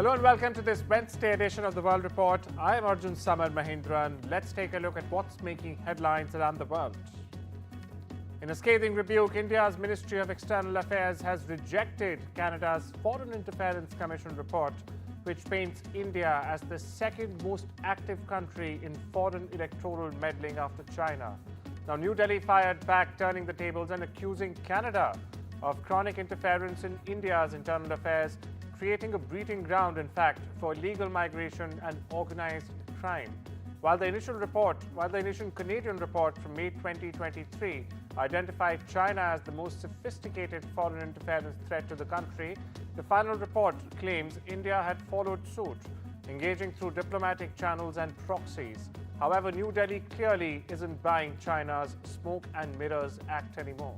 Hello and welcome to this Wednesday edition of the World Report. I am Arjun Samar Mahindran. Let's take a look at what's making headlines around the world. In a scathing rebuke, India's Ministry of External Affairs has rejected Canada's Foreign Interference Commission report, which paints India as the second most active country in foreign electoral meddling after China. Now, New Delhi fired back, turning the tables and accusing Canada of chronic interference in India's internal affairs, creating a breeding ground, in fact, for illegal migration and organized crime. While the initial Canadian report from May 2023 identified China as the most sophisticated foreign interference threat to the country, the final report claims India had followed suit, engaging through diplomatic channels and proxies. However, New Delhi clearly isn't buying China's smoke and mirrors act anymore.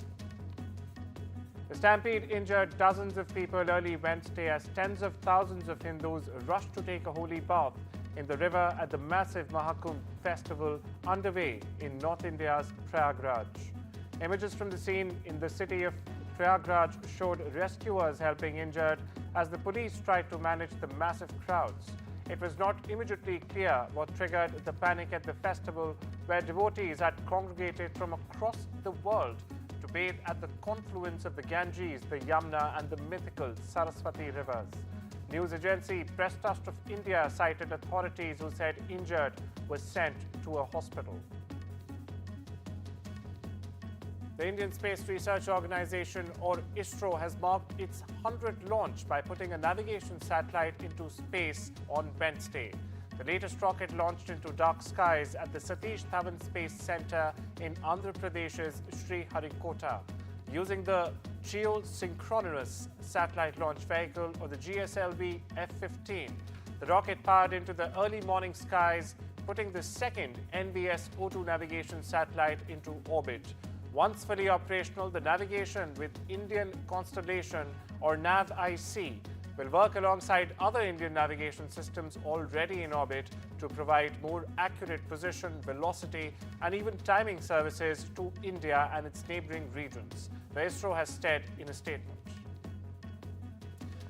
The Stampede injured dozens of people early Wednesday as tens of thousands of Hindus rushed to take a holy bath in the river at the massive Mahakumbh festival underway in North India's Prayagraj. Images from the scene in the city of Prayagraj showed rescuers helping injured as the police tried to manage the massive crowds. It was not immediately clear what triggered the panic at the festival, where devotees had congregated from across the world to bathe at the confluence of the Ganges, the Yamuna and the mythical Saraswati rivers. News agency Press Trust of India cited authorities who said injured was sent to a hospital. The Indian Space Research Organization, or ISRO, has marked its 100th launch by putting a navigation satellite into space on Wednesday. The latest rocket launched into dark skies at the Satish Dhawan Space Center in Andhra Pradesh's Sriharikota, using the Geosynchronous Satellite Launch Vehicle, or the GSLV F-15. The rocket powered into the early morning skies, putting the second NBS-02 navigation satellite into orbit. Once fully operational, the navigation with Indian Constellation, or NAV-IC, will work alongside other Indian navigation systems already in orbit to provide more accurate position, velocity, and even timing services to India and its neighboring regions, the ISRO has said in a statement.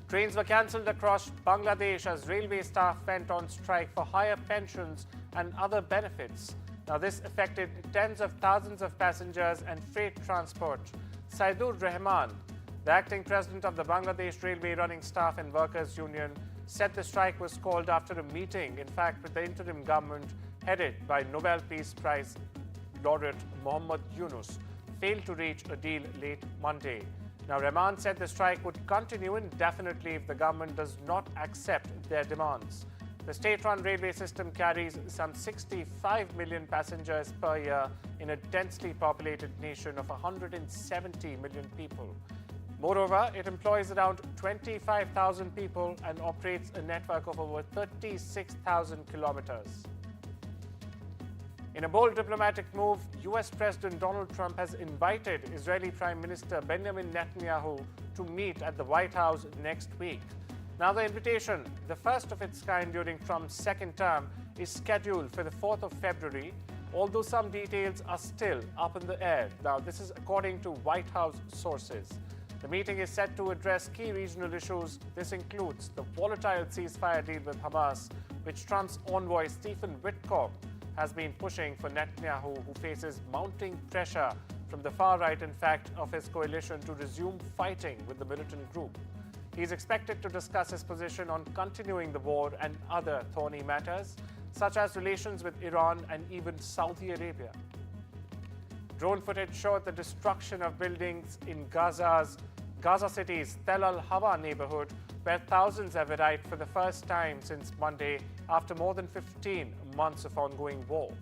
Trains were cancelled across Bangladesh as railway staff went on strike for higher pensions and other benefits. Now, this affected tens of thousands of passengers and freight transport. Saidur Rahman, the acting president of the Bangladesh Railway Running Staff and Workers Union, said the strike was called after a meeting, in fact, with the interim government headed by Nobel Peace Prize laureate Muhammad Yunus, failed to reach a deal late Monday. Now, Rahman said the strike would continue indefinitely if the government does not accept their demands. The state-run railway system carries some 65 million passengers per year in a densely populated nation of 170 million people. Moreover, it employs around 25,000 people and operates a network of over 36,000 kilometers. In a bold diplomatic move, US President Donald Trump has invited Israeli Prime Minister Benjamin Netanyahu to meet at the White House next week. Now, the invitation, the first of its kind during Trump's second term, is scheduled for the 4th of February, although some details are still up in the air. Now, this is according to White House sources. The meeting is set to address key regional issues. This includes the volatile ceasefire deal with Hamas, which Trump's envoy Stephen Witkoff has been pushing for Netanyahu, who faces mounting pressure from the far right, in fact, of his coalition to resume fighting with the militant group. He is expected to discuss his position on continuing the war and other thorny matters, such as relations with Iran and even Saudi Arabia. Drone footage showed the destruction of buildings in Gaza City's Tel Al-Hawa neighborhood, where thousands have arrived for the first time since Monday after more than 15 months of ongoing war.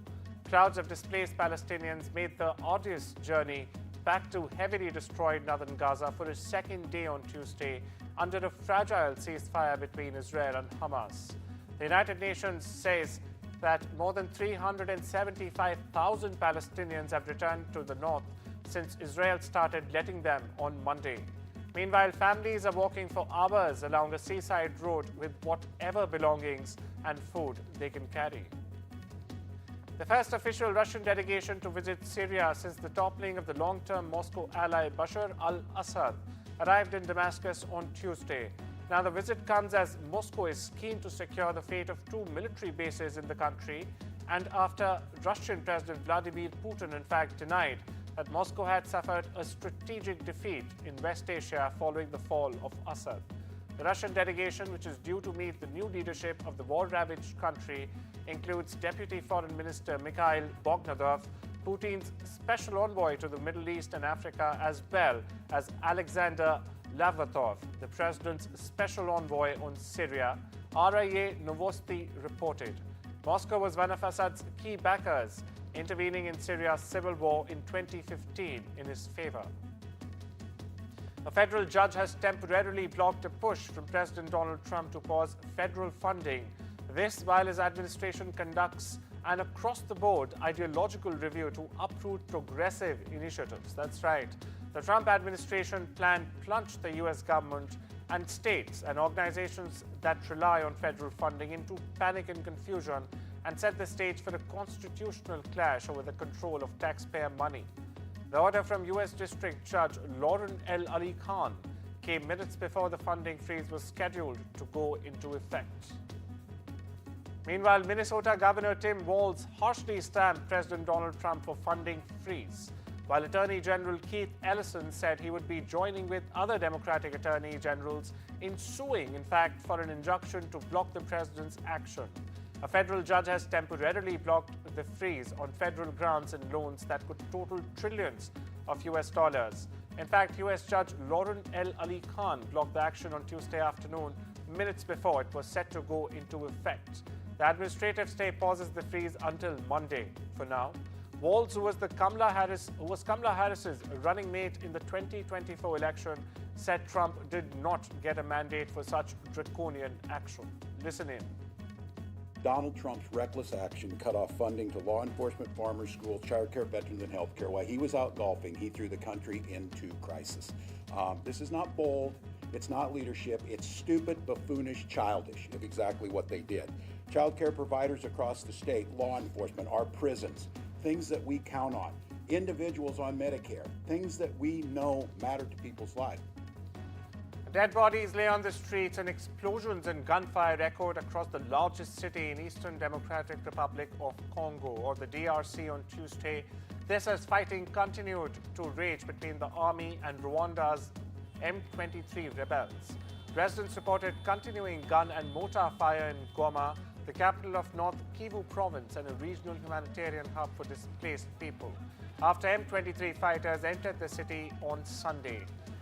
Crowds of displaced Palestinians made the arduous journey back to heavily destroyed northern Gaza for a second day on Tuesday under a fragile ceasefire between Israel and Hamas. The United Nations says that more than 375,000 Palestinians have returned to the north since Israel started letting them on Monday. Meanwhile, families are walking for hours along a seaside road with whatever belongings and food they can carry. The first official Russian delegation to visit Syria since the toppling of the long-term Moscow ally Bashar al-Assad arrived in Damascus on Tuesday. Now, the visit comes as Moscow is keen to secure the fate of 2 military bases in the country, and after Russian President Vladimir Putin, in fact, denied that Moscow had suffered a strategic defeat in West Asia following the fall of Assad. The Russian delegation, which is due to meet the new leadership of the war-ravaged country, includes Deputy Foreign Minister Mikhail Bogdanov, Putin's special envoy to the Middle East and Africa, as well as Alexander Lavrov, the president's special envoy on Syria, RIA Novosti reported. Moscow was one of Assad's key backers, intervening in Syria's civil war in 2015 in his favor. A federal judge has temporarily blocked a push from President Donald Trump to pause federal funding. This while his administration conducts an across-the-board ideological review to uproot progressive initiatives. That's right. The Trump administration plan plunged the U.S. government and states and organizations that rely on federal funding into panic and confusion and set the stage for a constitutional clash over the control of taxpayer money. The order from U.S. District Judge Lauren L. Ali Khan came minutes before the funding freeze was scheduled to go into effect. Meanwhile, Minnesota Governor Tim Walz harshly stamped President Donald Trump for funding freeze, while Attorney General Keith Ellison said he would be joining with other Democratic Attorney Generals in suing, in fact, for an injunction to block the president's action. A federal judge has temporarily blocked the freeze on federal grants and loans that could total trillions of U.S. dollars. In fact, U.S. Judge Lauren L. Ali Khan blocked the action on Tuesday afternoon, minutes before it was set to go into effect. The administrative stay pauses the freeze until Monday. For now, Walz, who was Kamala Harris's running mate in the 2024 election, said Trump did not get a mandate for such draconian action. Listen in. Donald Trump's reckless action cut off funding to law enforcement, farmers, schools, childcare, veterans, and healthcare. While he was out golfing, he threw the country into crisis. This is not bold. It's not leadership. It's stupid, buffoonish, childish of exactly what they did. Childcare providers across the state, law enforcement, our prisons, things that we count on, individuals on Medicare, things that we know matter to people's lives. Dead bodies lay on the streets and explosions and gunfire echoed across the largest city in Eastern Democratic Republic of Congo, or the DRC, on Tuesday. This as fighting continued to rage between the army and Rwanda's M23 rebels. Residents reported continuing gun and mortar fire in Goma, the capital of North Kivu province and a regional humanitarian hub for displaced people, after M23 fighters entered the city on Sunday.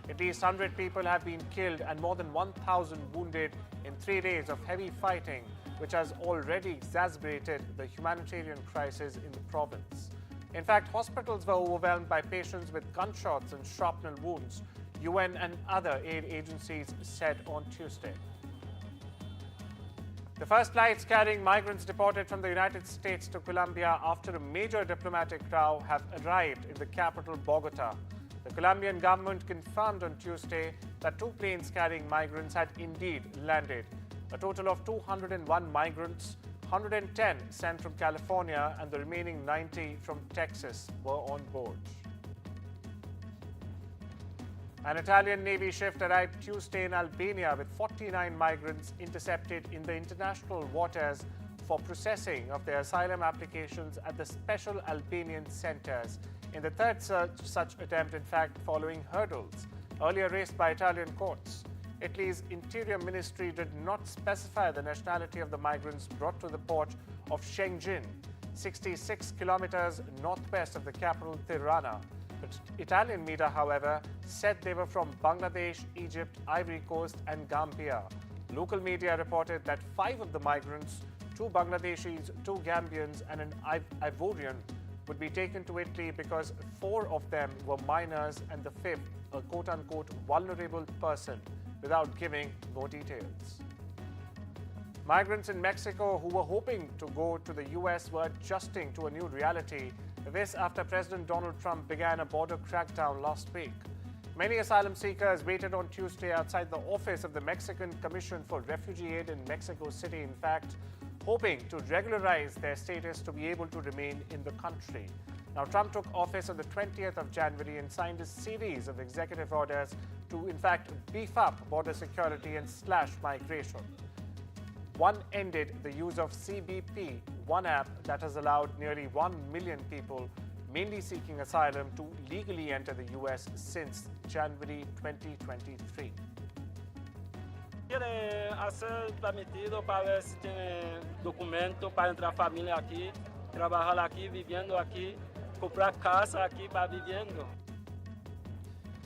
At least 100 people have been killed and more than 1,000 wounded in 3 days of heavy fighting, which has already exacerbated the humanitarian crisis in the province. In fact, hospitals were overwhelmed by patients with gunshots and shrapnel wounds, UN and other aid agencies said on Tuesday. The first flights carrying migrants deported from the United States to Colombia after a major diplomatic row have arrived in the capital, Bogota. The Colombian government confirmed on Tuesday that 2 planes carrying migrants had indeed landed. A total of 201 migrants, 110 sent from California and the remaining 90 from Texas, were on board. An Italian Navy ship arrived Tuesday in Albania with 49 migrants intercepted in the international waters for processing of their asylum applications at the special Albanian centers, in the third such attempt, in fact, following hurdles earlier raised by Italian courts. Italy's Interior Ministry did not specify the nationality of the migrants brought to the port of Shenzhen, 66 kilometers northwest of the capital, Tirana. But Italian media, however, said they were from Bangladesh, Egypt, Ivory Coast, and Gambia. Local media reported that 5 of the migrants, 2 Bangladeshis, 2 Gambians, and an Ivorian, would be taken to Italy because 4 of them were minors and the 5th, a quote-unquote vulnerable person, without giving more details. Migrants in Mexico who were hoping to go to the U.S. were adjusting to a new reality. This after President Donald Trump began a border crackdown last week. Many asylum seekers waited on Tuesday outside the office of the Mexican Commission for Refugee Aid in Mexico City, in fact, hoping to regularize their status to be able to remain in the country. Now, Trump took office on the 20th of January and signed a series of executive orders to, in fact, beef up border security and slash migration. One ended the use of CBP, one app that has allowed nearly 1 million people, mainly seeking asylum, to legally enter the US since January 2023. Quiere hacer permitido para ver si tiene documento para entrar familia aquí, trabajar aquí, viviendo aquí, comprar casa aquí para viviendo.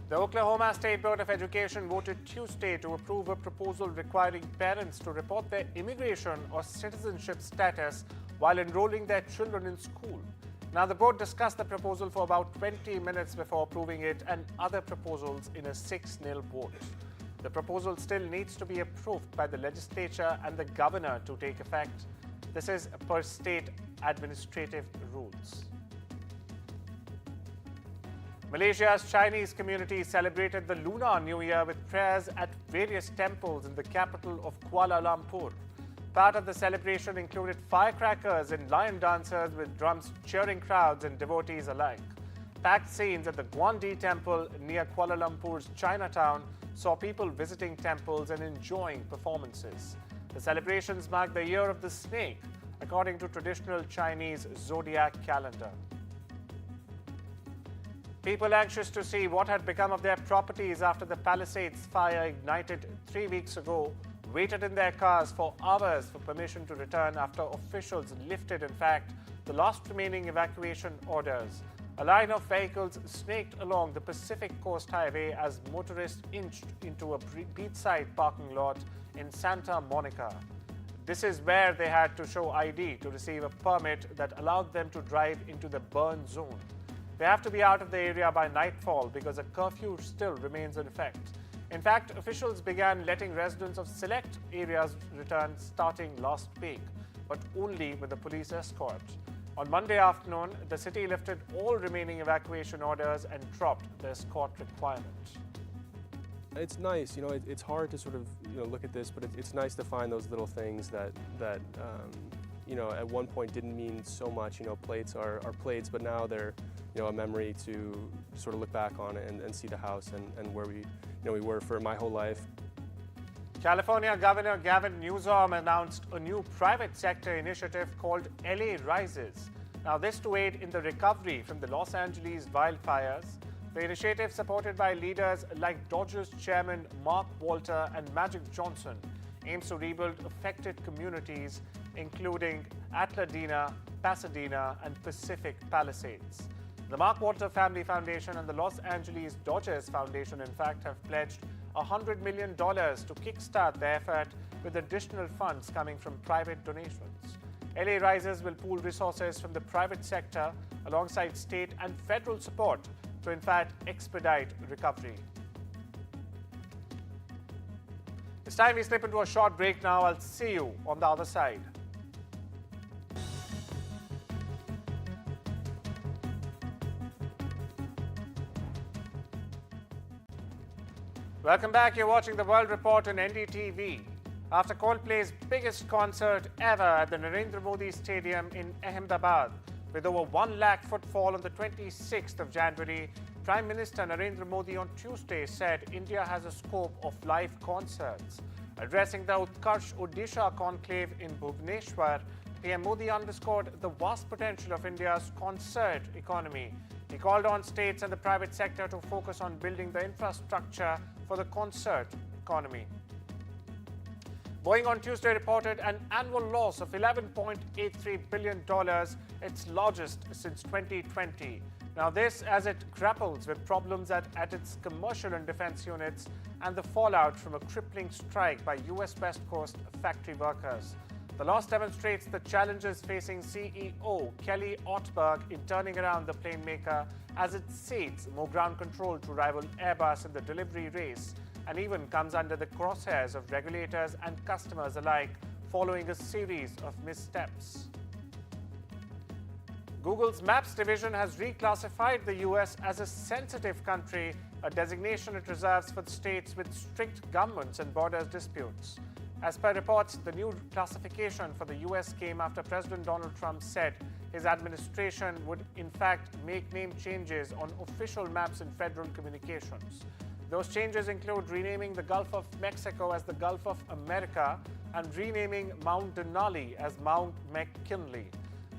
The Oklahoma State Board of Education voted Tuesday to approve a proposal requiring parents to report their immigration or citizenship status while enrolling their children in school. Now, the board discussed the proposal for about 20 minutes before approving it and other proposals in a 6-0 vote. The proposal still needs to be approved by the legislature and the governor to take effect. This is per state administrative rules. Malaysia's Chinese community celebrated the Lunar New Year with prayers at various temples in the capital of Kuala Lumpur. Part of the celebration included firecrackers and lion dancers with drums cheering crowds and devotees alike. Packed scenes at the Guandi Temple near Kuala Lumpur's Chinatown saw people visiting temples and enjoying performances. The celebrations mark the Year of the Snake, according to traditional Chinese zodiac calendar. People anxious to see what had become of their properties after the Palisades fire ignited 3 weeks ago waited in their cars for hours for permission to return after officials lifted, in fact, the last remaining evacuation orders. A line of vehicles snaked along the Pacific Coast Highway as motorists inched into a beachside parking lot in Santa Monica. This is where they had to show ID to receive a permit that allowed them to drive into the burn zone. They have to be out of the area by nightfall because a curfew still remains in effect. In fact, officials began letting residents of select areas return starting last week, but only with a police escort. On Monday afternoon, the city lifted all remaining evacuation orders and dropped the escort requirement. It's nice, it's hard to sort of, look at this, but it's nice to find those little things that at one point didn't mean so much. Plates are plates, but now they're, a memory to sort of look back on and see the house and where we were for my whole life. California Governor Gavin Newsom announced a new private sector initiative called LA Rises. Now, this to aid in the recovery from the Los Angeles wildfires. The initiative, supported by leaders like Dodgers chairman Mark Walter and Magic Johnson, aims to rebuild affected communities, including Altadena, Pasadena, and Pacific Palisades. The Mark Walter Family Foundation and the Los Angeles Dodgers Foundation, in fact, have pledged $100 million to kickstart the effort, with additional funds coming from private donations. LA Rises will pool resources from the private sector alongside state and federal support to, in fact, expedite recovery. It's time we slip into a short break now. I'll see you on the other side. Welcome back. You're watching the World Report on NDTV. After Coldplay's biggest concert ever at the Narendra Modi Stadium in Ahmedabad, with over 1 lakh footfall on the 26th of January, Prime Minister Narendra Modi on Tuesday said India has a scope of live concerts. Addressing the Utkarsh Odisha conclave in Bhubaneswar, PM Modi underscored the vast potential of India's concert economy. He called on states and the private sector to focus on building the infrastructure for the concert economy. Boeing on Tuesday reported an annual loss of $11.83 billion, its largest since 2020. Now this as it grapples with problems at its commercial and defense units and the fallout from a crippling strike by US West Coast factory workers. The loss demonstrates the challenges facing CEO Kelly Ortberg in turning around the plane maker as it cedes more ground control to rival Airbus in the delivery race, and even comes under the crosshairs of regulators and customers alike following a series of missteps. Google's Maps division has reclassified the US as a sensitive country, a designation it reserves for states with strict governments and borders disputes. As per reports, the new classification for the US came after President Donald Trump said his administration would in fact make name changes on official maps in federal communications. Those changes include renaming the Gulf of Mexico as the Gulf of America and renaming Mount Denali as Mount McKinley.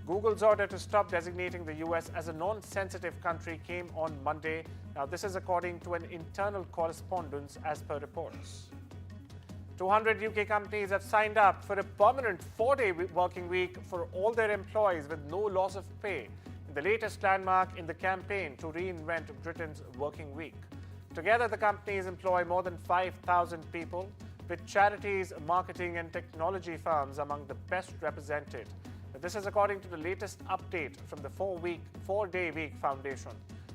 Google's order to stop designating the US as a non-sensitive country came on Monday. Now, this is according to an internal correspondence as per reports. 200 UK companies have signed up for a permanent 4-day working week for all their employees with no loss of pay, in the latest landmark in the campaign to reinvent Britain's working week. Together, the companies employ more than 5,000 people, with charities, marketing and technology firms among the best represented. This is according to the latest update from the 4-day week foundation.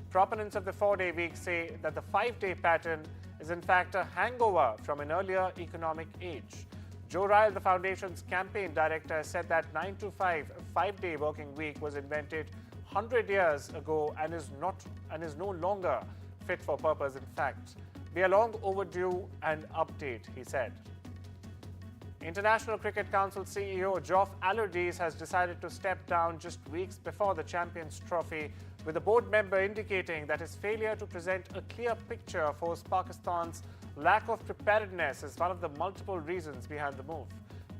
Proponents of the 4-day week say that the 5-day pattern is in fact a hangover from an earlier economic age. Joe Ryle, the foundation's campaign director, said that 9 to 5, a 5-day working week was invented 100 years ago and is no longer fit for purpose. In fact, we are long overdue an update, he said. International Cricket Council CEO Geoff Allardyce has decided to step down just weeks before the Champions Trophy, with a board member indicating that his failure to present a clear picture of host Pakistan's lack of preparedness is one of the multiple reasons behind the move.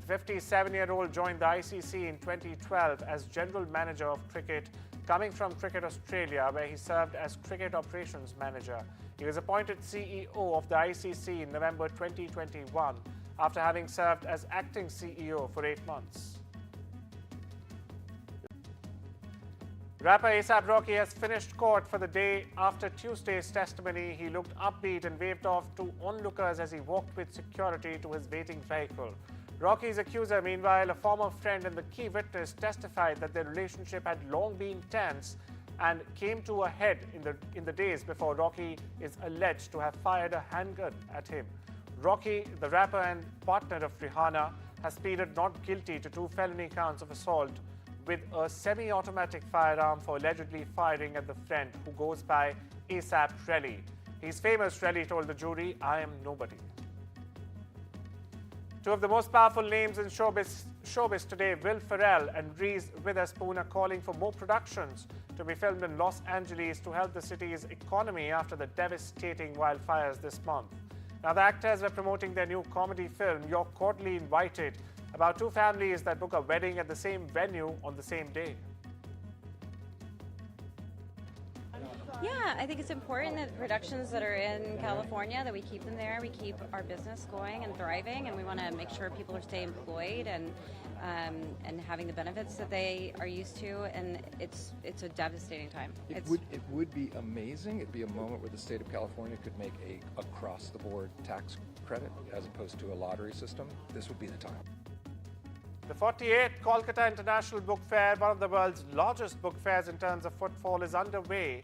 The 57-year-old joined the ICC in 2012 as General Manager of Cricket, coming from Cricket Australia, where he served as Cricket Operations Manager. He was appointed CEO of the ICC in November 2021, after having served as acting CEO for 8 months. Rapper A$AP Rocky has finished court for the day. After Tuesday's testimony, he looked upbeat and waved off to onlookers as he walked with security to his waiting vehicle. Rocky's accuser, meanwhile, a former friend and the key witness, testified that their relationship had long been tense and came to a head in the days before Rocky is alleged to have fired a handgun at him. Rocky, the rapper and partner of Rihanna, has pleaded not guilty to 2 felony counts of assault with a semi-automatic firearm for allegedly firing at the friend who goes by A$AP Relly. He's famous, Relly told the jury, "I am nobody." 2 of the most powerful names in showbiz today, Will Ferrell and Reese Witherspoon, are calling for more productions to be filmed in Los Angeles to help the city's economy after the devastating wildfires this month. Now, the actors were promoting their new comedy film, You're Cordially Invited, about 2 families that book a wedding at the same venue on the same day. Yeah, I think it's important that productions that are in California, that we keep them there, we keep our business going and thriving, and we want to make sure people are staying employed and having the benefits that they are used to, and it's a devastating time. It would be amazing. It'd be a moment where the state of California could make a across-the-board tax credit as opposed to a lottery system. This would be the time. The 48th Kolkata International Book Fair, one of the world's largest book fairs in terms of footfall, is underway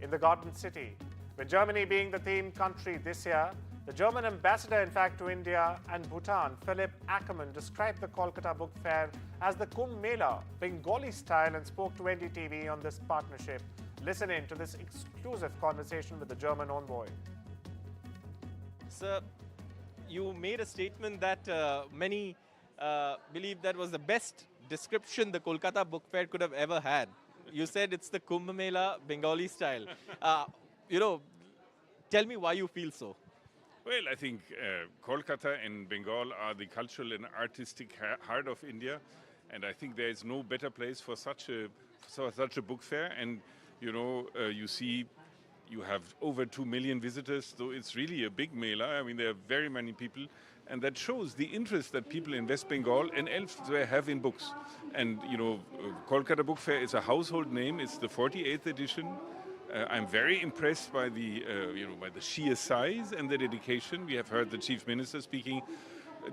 in the Garden City. With Germany being the theme country this year, the German ambassador, in fact, to India and Bhutan, Philip Ackerman, described the Kolkata Book Fair as the Kumbh Mela, Bengali style, and spoke to NDTV on this partnership. Listen in to this exclusive conversation with the German envoy. Sir, you made a statement that many believe that was the best description the Kolkata Book Fair could have ever had. You said it's the Kumbh Mela Bengali style. Tell me why you feel so. Well, I think Kolkata and Bengal are the cultural and artistic heart of India, and I think there is no better place for such a book fair. And you see, you have over 2 million visitors, so it's really a big mela. I mean, there are very many people, and that shows the interest that people in West Bengal and elsewhere have in books. And Kolkata Book Fair is a household name. It's the 48th edition. I'm very impressed by the sheer size and the dedication. We have heard the Chief Minister speaking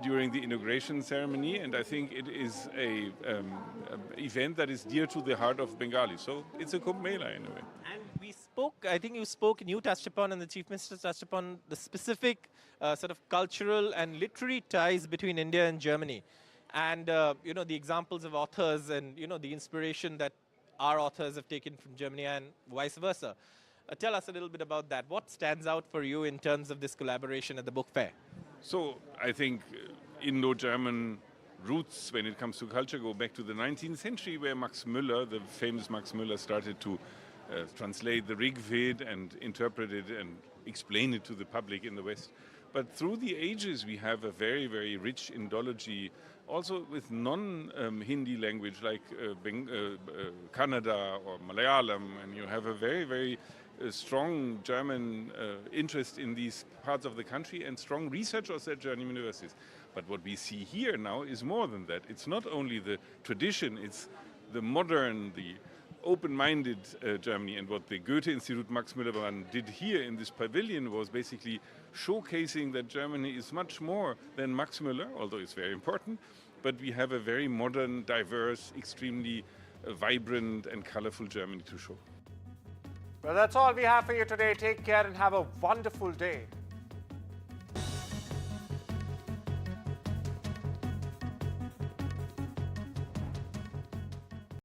during the inauguration ceremony, and I think it is a event that is dear to the heart of Bengali. So it's a Kumbh Mela in a way. And we spoke, I think you spoke, and you touched upon, and the Chief Minister touched upon the specific sort of cultural and literary ties between India and Germany. And, the examples of authors and, the inspiration that our authors have taken from Germany and vice versa. Tell us a little bit about that. What stands out for you in terms of this collaboration at the book fair? So I think Indo-German roots when it comes to culture go back to the 19th century, where Max Müller, the famous Max Müller, started to translate the Rig Ved and interpret it and explain it to the public in the West. But through the ages, we have a very, very rich Indology, also with non-Hindi language like Kannada or Malayalam, and you have a very, very strong German interest in these parts of the country and strong research also at German universities. But what we see here now is more than that. It's not only the tradition, it's the modern, the open-minded Germany. And what the Goethe-Institut Max Müller-Brandt did here in this pavilion was basically showcasing that Germany is much more than Max Müller, although it's very important, but we have a very modern, diverse, extremely vibrant and colorful Germany to show. Well, that's all we have for you today. Take care and have a wonderful day.